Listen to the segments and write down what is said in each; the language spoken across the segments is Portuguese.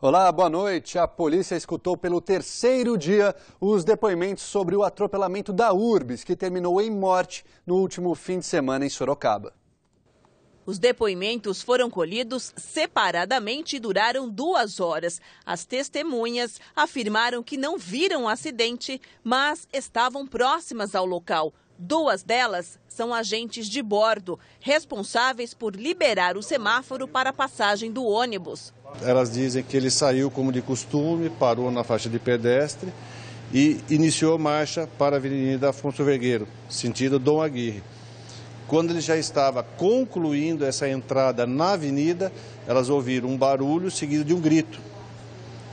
Olá, boa noite. A polícia escutou pelo terceiro dia os depoimentos sobre o atropelamento da Urbis, que terminou em morte no último fim de semana em Sorocaba. Os depoimentos foram colhidos separadamente e duraram 2 horas. As testemunhas afirmaram que não viram o acidente, mas estavam próximas ao local. 2 delas são agentes de bordo, responsáveis por liberar o semáforo para a passagem do ônibus. Elas dizem que ele saiu como de costume, parou na faixa de pedestre e iniciou marcha para a Avenida Afonso Vergueiro, sentido Dom Aguirre. Quando ele já estava concluindo essa entrada na avenida, elas ouviram um barulho seguido de um grito.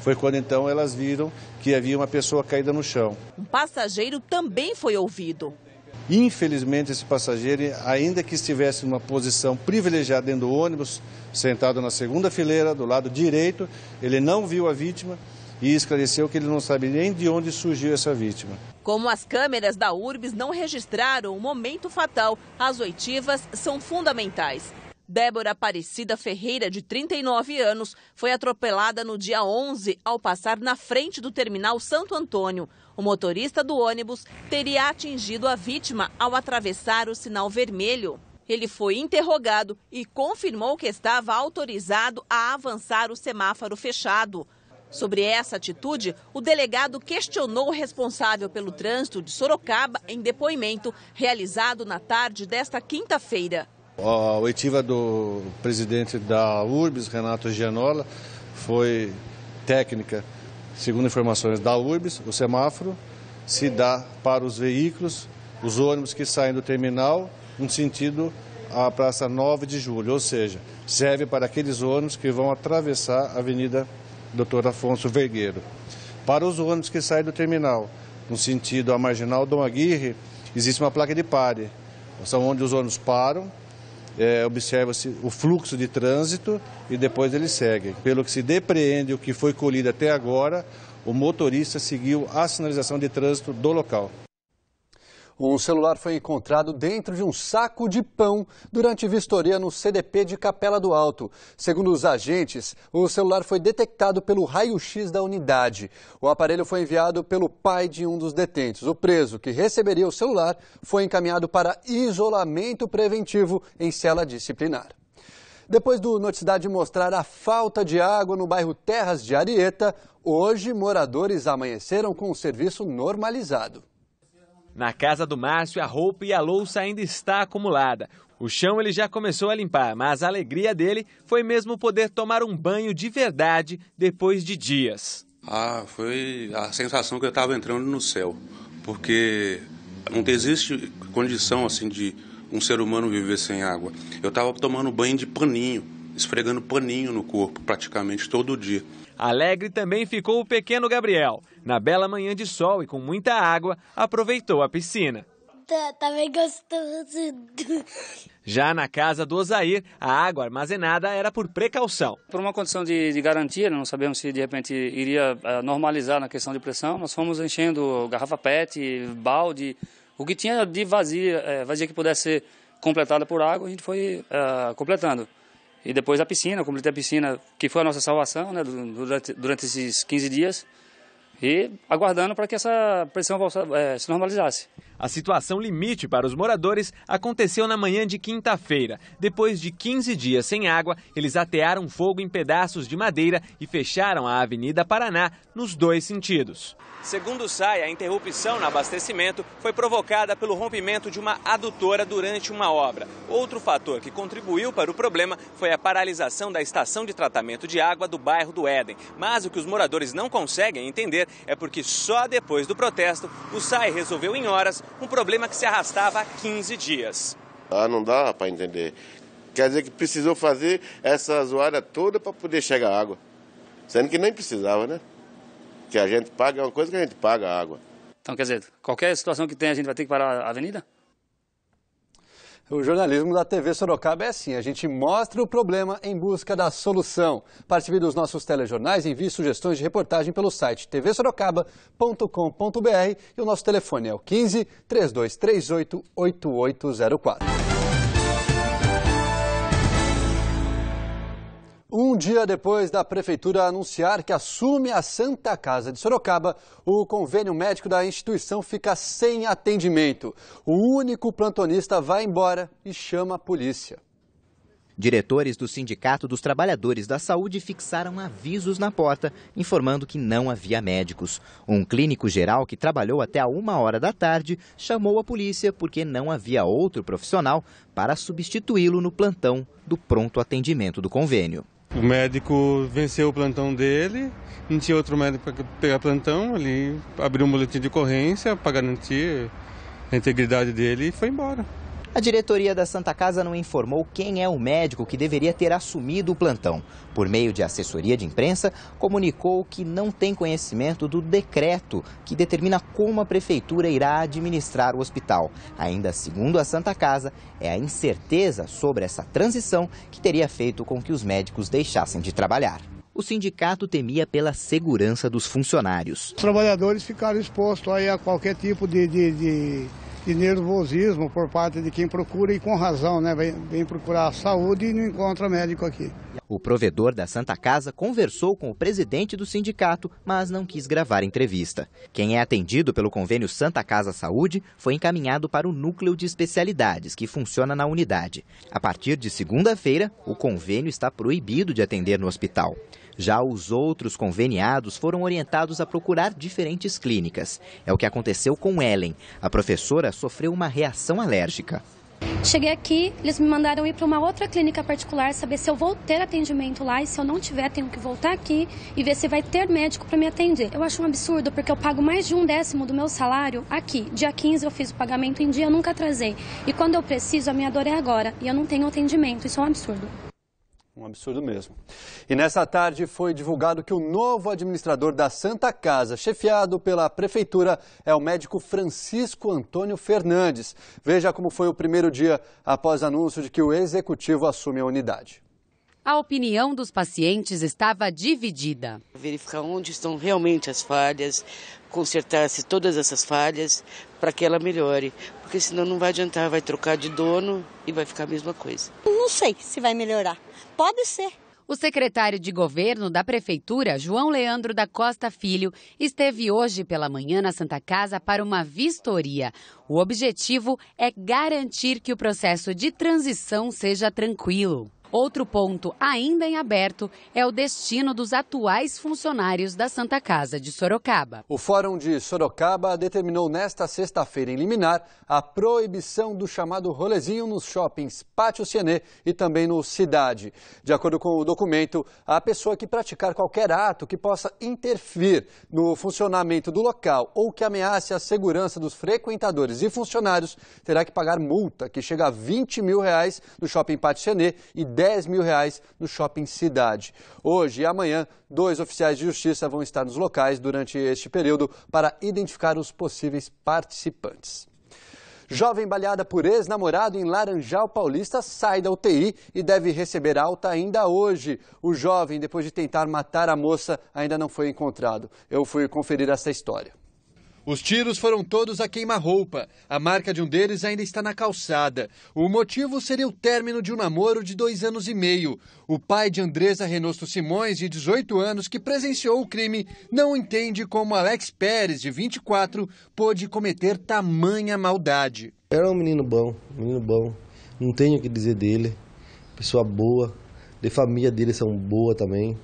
Foi quando então elas viram que havia uma pessoa caída no chão. Um passageiro também foi ouvido. Infelizmente, esse passageiro, ainda que estivesse numa posição privilegiada dentro do ônibus, sentado na segunda fileira, do lado direito, ele não viu a vítima e esclareceu que ele não sabe nem de onde surgiu essa vítima. Como as câmeras da Urbis não registraram o momento fatal, as oitivas são fundamentais. Débora Aparecida Ferreira, de 39 anos, foi atropelada no dia 11 ao passar na frente do terminal Santo Antônio. O motorista do ônibus teria atingido a vítima ao atravessar o sinal vermelho. Ele foi interrogado e confirmou que estava autorizado a avançar o semáforo fechado. Sobre essa atitude, o delegado questionou o responsável pelo trânsito de Sorocaba em depoimento realizado na tarde desta quinta-feira. A oitiva do presidente da Urbis, Renato Gianola, foi técnica. Segundo informações da Urbis, o semáforo se dá para os veículos, os ônibus que saem do terminal, no sentido à Praça 9 de Julho, ou seja, serve para aqueles ônibus que vão atravessar a Avenida Dr. Afonso Vergueiro. Para os ônibus que saem do terminal, no sentido à Marginal Dom Aguirre, existe uma placa de pare. São onde os ônibus param, observa-se o fluxo de trânsito e depois eles seguem. Pelo que se depreende o que foi colhido até agora, o motorista seguiu a sinalização de trânsito do local. Um celular foi encontrado dentro de um saco de pão durante vistoria no CDP de Capela do Alto. Segundo os agentes, o celular foi detectado pelo raio-x da unidade. O aparelho foi enviado pelo pai de um dos detentos. O preso, que receberia o celular, foi encaminhado para isolamento preventivo em cela disciplinar. Depois do Noticidade mostrar a falta de água no bairro Terras de Arieta, hoje moradores amanheceram com o serviço normalizado. Na casa do Márcio, a roupa e a louça ainda está acumulada. O chão ele já começou a limpar, mas a alegria dele foi mesmo poder tomar um banho de verdade depois de dias. Foi a sensação que eu estava entrando no céu, porque não existe condição assim de um ser humano viver sem água. Eu estava tomando banho de paninho, esfregando paninho no corpo praticamente todo dia. Alegre também ficou o pequeno Gabriel. Na bela manhã de sol e com muita água, aproveitou a piscina. Tá bem gostoso. Já na casa do Osair, a água armazenada era por precaução. Por uma condição de garantia, não sabemos se de repente iria normalizar na questão de pressão, nós fomos enchendo garrafa PET, balde, o que tinha de vazia que pudesse ser completada por água, a gente foi completando. E depois a piscina, completei a piscina, que foi a nossa salvação, né, durante esses 15 dias, e aguardando para que essa pressão se normalizasse. A situação limite para os moradores aconteceu na manhã de quinta-feira. Depois de 15 dias sem água, eles atearam fogo em pedaços de madeira e fecharam a Avenida Paraná nos 2 sentidos. Segundo o SAI, a interrupção no abastecimento foi provocada pelo rompimento de uma adutora durante uma obra. Outro fator que contribuiu para o problema foi a paralisação da estação de tratamento de água do bairro do Éden. Mas o que os moradores não conseguem entender é porque só depois do protesto, o SAI resolveu em horas um problema que se arrastava há 15 dias. Não dá para entender. Quer dizer que precisou fazer essa zoada toda para poder chegar água. Sendo que nem precisava, né? Que a gente paga é uma coisa que a gente paga a água. Então, quer dizer, qualquer situação que tenha, a gente vai ter que parar a avenida? O jornalismo da TV Sorocaba é assim, a gente mostra o problema em busca da solução. Participe dos nossos telejornais, envie sugestões de reportagem pelo site tvsorocaba.com.br e o nosso telefone é o 15 3238 8804. Um dia depois da Prefeitura anunciar que assume a Santa Casa de Sorocaba, o convênio médico da instituição fica sem atendimento. O único plantonista vai embora e chama a polícia. Diretores do Sindicato dos Trabalhadores da Saúde fixaram avisos na porta, informando que não havia médicos. Um clínico geral que trabalhou até a 1h da tarde chamou a polícia porque não havia outro profissional para substituí-lo no plantão do pronto atendimento do convênio. O médico venceu o plantão dele, não tinha outro médico para pegar plantão, ele abriu um boletim de ocorrência para garantir a integridade dele e foi embora. A diretoria da Santa Casa não informou quem é o médico que deveria ter assumido o plantão. Por meio de assessoria de imprensa, comunicou que não tem conhecimento do decreto que determina como a prefeitura irá administrar o hospital. Ainda segundo a Santa Casa, é a incerteza sobre essa transição que teria feito com que os médicos deixassem de trabalhar. O sindicato temia pela segurança dos funcionários. Os trabalhadores ficaram expostos aí a qualquer tipo de nervosismo por parte de quem procura, e com razão, né? Vem procurar saúde e não encontra médico aqui. O provedor da Santa Casa conversou com o presidente do sindicato, mas não quis gravar entrevista. Quem é atendido pelo convênio Santa Casa Saúde foi encaminhado para o núcleo de especialidades, que funciona na unidade. A partir de segunda-feira, o convênio está proibido de atender no hospital. Já os outros conveniados foram orientados a procurar diferentes clínicas. É o que aconteceu com Ellen. A professora sofreu uma reação alérgica. Cheguei aqui, eles me mandaram ir para uma outra clínica particular, saber se eu vou ter atendimento lá, e se eu não tiver, tenho que voltar aqui e ver se vai ter médico para me atender. Eu acho um absurdo, porque eu pago mais de 1/10 do meu salário aqui. Dia 15 eu fiz o pagamento em dia, eu nunca atrasei. E quando eu preciso, a minha dor é agora, e eu não tenho atendimento. Isso é um absurdo. Um absurdo mesmo. E nessa tarde foi divulgado que o novo administrador da Santa Casa, chefiado pela Prefeitura, é o médico Francisco Antônio Fernandes. Veja como foi o primeiro dia após anúncio de que o executivo assume a unidade. A opinião dos pacientes estava dividida. Verificar onde estão realmente as falhas, consertar-se todas essas falhas para que ela melhore. Porque senão não vai adiantar, vai trocar de dono e vai ficar a mesma coisa. Não sei se vai melhorar. Pode ser. O secretário de governo da Prefeitura, João Leandro da Costa Filho, esteve hoje pela manhã na Santa Casa para uma vistoria. O objetivo é garantir que o processo de transição seja tranquilo. Outro ponto ainda em aberto é o destino dos atuais funcionários da Santa Casa de Sorocaba. O Fórum de Sorocaba determinou nesta sexta-feira em liminar a proibição do chamado rolezinho nos shoppings Pátio Cienê e também no Cidade. De acordo com o documento, a pessoa que praticar qualquer ato que possa intervir no funcionamento do local ou que ameace a segurança dos frequentadores e funcionários terá que pagar multa que chega a R$20 mil no shopping Pátio Cienê e R$10 mil no shopping Cidade. Hoje e amanhã, 2 oficiais de justiça vão estar nos locais durante este período para identificar os possíveis participantes. Jovem baleada por ex-namorado em Laranjal Paulista sai da UTI e deve receber alta ainda hoje. O jovem, depois de tentar matar a moça, ainda não foi encontrado. Eu fui conferir essa história. Os tiros foram todos a queima-roupa. A marca de um deles ainda está na calçada. O motivo seria o término de um namoro de 2 anos e meio. O pai de Andresa Renosto Simões, de 18 anos, que presenciou o crime, não entende como Alex Pérez, de 24, pôde cometer tamanha maldade. Era um menino bom. Não tenho o que dizer dele. Pessoa boa. De família dele são boa também.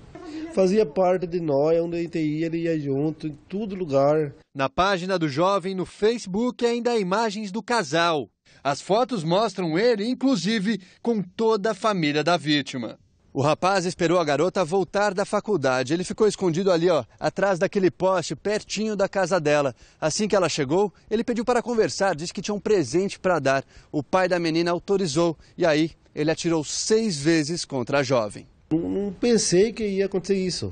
Fazia parte de nós, onde ele ia junto, em todo lugar. Na página do jovem no Facebook ainda há imagens do casal. As fotos mostram ele, inclusive, com toda a família da vítima. O rapaz esperou a garota voltar da faculdade. Ele ficou escondido ali, atrás daquele poste, pertinho da casa dela. Assim que ela chegou, ele pediu para conversar, disse que tinha um presente para dar. O pai da menina autorizou e aí ele atirou 6 vezes contra a jovem. Não pensei que ia acontecer isso.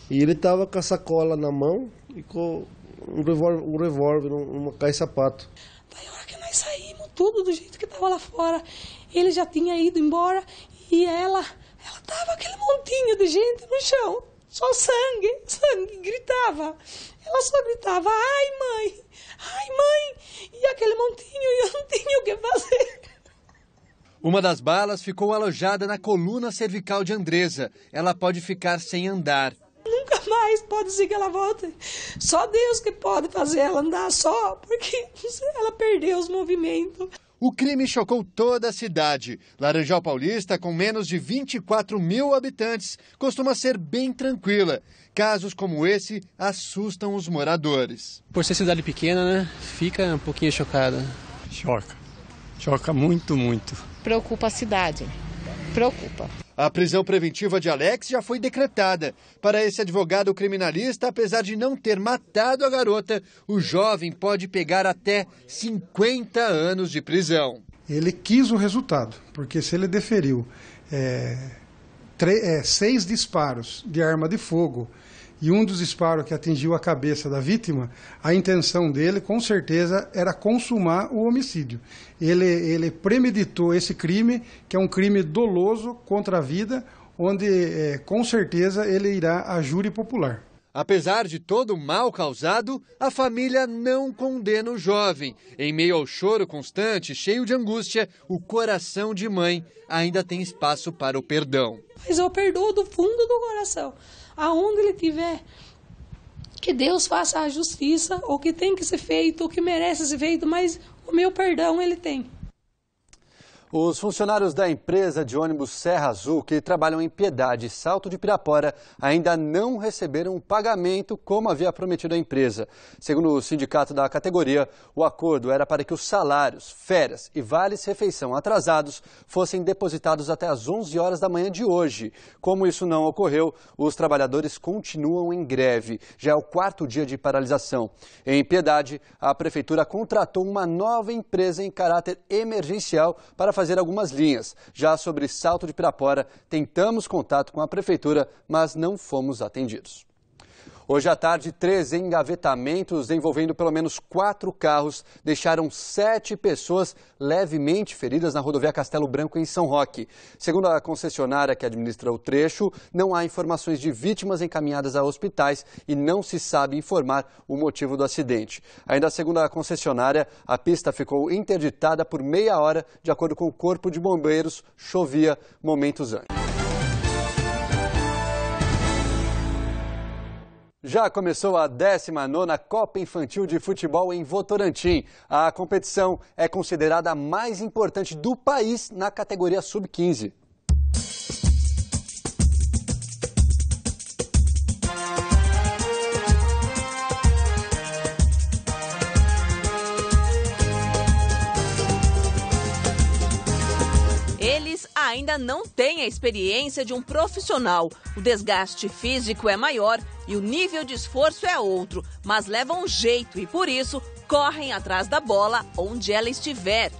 E ele estava com a sacola na mão e com um revólver, uma caixa de sapato. Daí a hora que nós saímos, tudo do jeito que estava lá fora, ele já tinha ido embora e ela tava aquele montinho de gente no chão, só sangue, gritava. Ela só gritava, ai mãe, e aquele montinho, e eu não tinha o que fazer. Uma das balas ficou alojada na coluna cervical de Andresa. Ela pode ficar sem andar. Nunca mais pode ser que ela volte. Só Deus que pode fazer ela andar só, porque ela perdeu os movimentos. O crime chocou toda a cidade. Laranjal Paulista, com menos de 24 mil habitantes, costuma ser bem tranquila. Casos como esse assustam os moradores. Por ser cidade pequena, né? Fica um pouquinho chocada. Choca muito, muito. Preocupa a cidade. Preocupa. A prisão preventiva de Alex já foi decretada. Para esse advogado criminalista, apesar de não ter matado a garota, o jovem pode pegar até 50 anos de prisão. Ele quis o resultado, porque se ele deferiu 6 disparos de arma de fogo e um dos disparos que atingiu a cabeça da vítima, a intenção dele, com certeza, era consumar o homicídio. Ele premeditou esse crime, que é um crime doloso contra a vida, onde, com certeza, ele irá a júri popular. Apesar de todo o mal causado, a família não condena o jovem. Em meio ao choro constante, cheio de angústia, o coração de mãe ainda tem espaço para o perdão. Mas eu perdoo do fundo do coração. Aonde ele estiver, que Deus faça a justiça, o que tem que ser feito, o que merece ser feito, mas o meu perdão ele tem. Os funcionários da empresa de ônibus Serra Azul, que trabalham em Piedade e Salto de Pirapora, ainda não receberam o pagamento como havia prometido a empresa. Segundo o sindicato da categoria, o acordo era para que os salários, férias e vales-refeição atrasados fossem depositados até às 11 horas da manhã de hoje. Como isso não ocorreu, os trabalhadores continuam em greve. Já é o 4º dia de paralisação. Em Piedade, a prefeitura contratou uma nova empresa em caráter emergencial para fazer algumas linhas. Já sobre Salto de Pirapora, tentamos contato com a prefeitura, mas não fomos atendidos. Hoje à tarde, 3 engavetamentos envolvendo pelo menos 4 carros deixaram 7 pessoas levemente feridas na rodovia Castelo Branco, em São Roque. Segundo a concessionária que administra o trecho, não há informações de vítimas encaminhadas a hospitais e não se sabe informar o motivo do acidente. Ainda segundo a concessionária, a pista ficou interditada por meia hora, de acordo com o Corpo de Bombeiros, chovia momentos antes. Já começou a 19ª Copa Infantil de Futebol em Votorantim. A competição é considerada a mais importante do país na categoria Sub-15. Eles ainda não têm a experiência de um profissional. O desgaste físico é maior e o nível de esforço é outro, mas levam jeito e, por isso, correm atrás da bola onde ela estiver.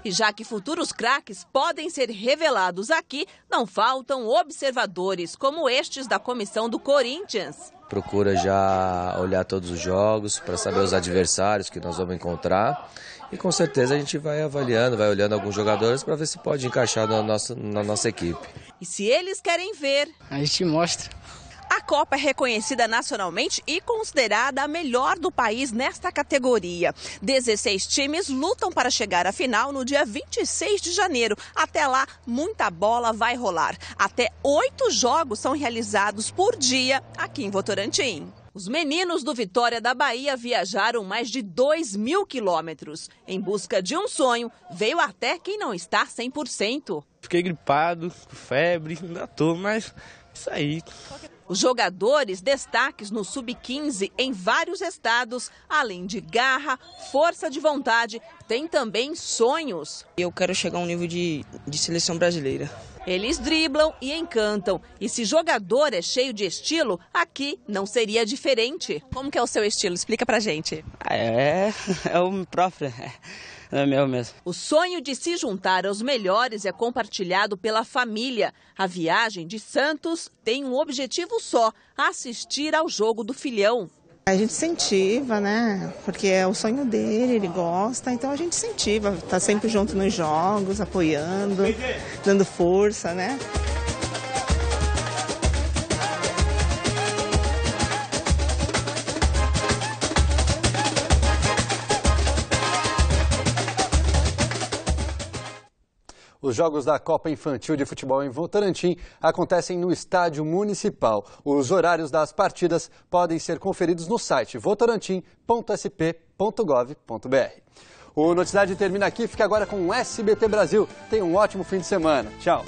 E já que futuros craques podem ser revelados aqui, não faltam observadores, como estes da comissão do Corinthians. Procura já olhar todos os jogos para saber os adversários que nós vamos encontrar. E com certeza a gente vai avaliando, vai olhando alguns jogadores para ver se pode encaixar na nossa equipe. E se eles querem ver, a gente mostra. A Copa é reconhecida nacionalmente e considerada a melhor do país nesta categoria. 16 times lutam para chegar à final no dia 26 de janeiro. Até lá, muita bola vai rolar. Até 8 jogos são realizados por dia aqui em Votorantim. Os meninos do Vitória da Bahia viajaram mais de 2.000 quilômetros. Em busca de um sonho, veio até quem não está 100%. Fiquei gripado, com febre, ainda tô, mas isso aí. Os jogadores destaques no Sub-15 em vários estados, além de garra, força de vontade, têm também sonhos. Eu quero chegar a um nível de seleção brasileira. Eles driblam e encantam. E se jogador é cheio de estilo, aqui não seria diferente. Como que é o seu estilo? Explica pra gente. É o próprio. É meu mesmo. O sonho de se juntar aos melhores é compartilhado pela família. A viagem de Santos tem um objetivo só: assistir ao jogo do filhão. A gente incentiva, né? Porque é o sonho dele, ele gosta, então a gente incentiva, tá sempre junto nos jogos, apoiando, dando força, né? Os jogos da Copa Infantil de Futebol em Votorantim acontecem no Estádio Municipal. Os horários das partidas podem ser conferidos no site votorantim.sp.gov.br. O Noticidade termina aqui, fica agora com o SBT Brasil. Tenha um ótimo fim de semana. Tchau.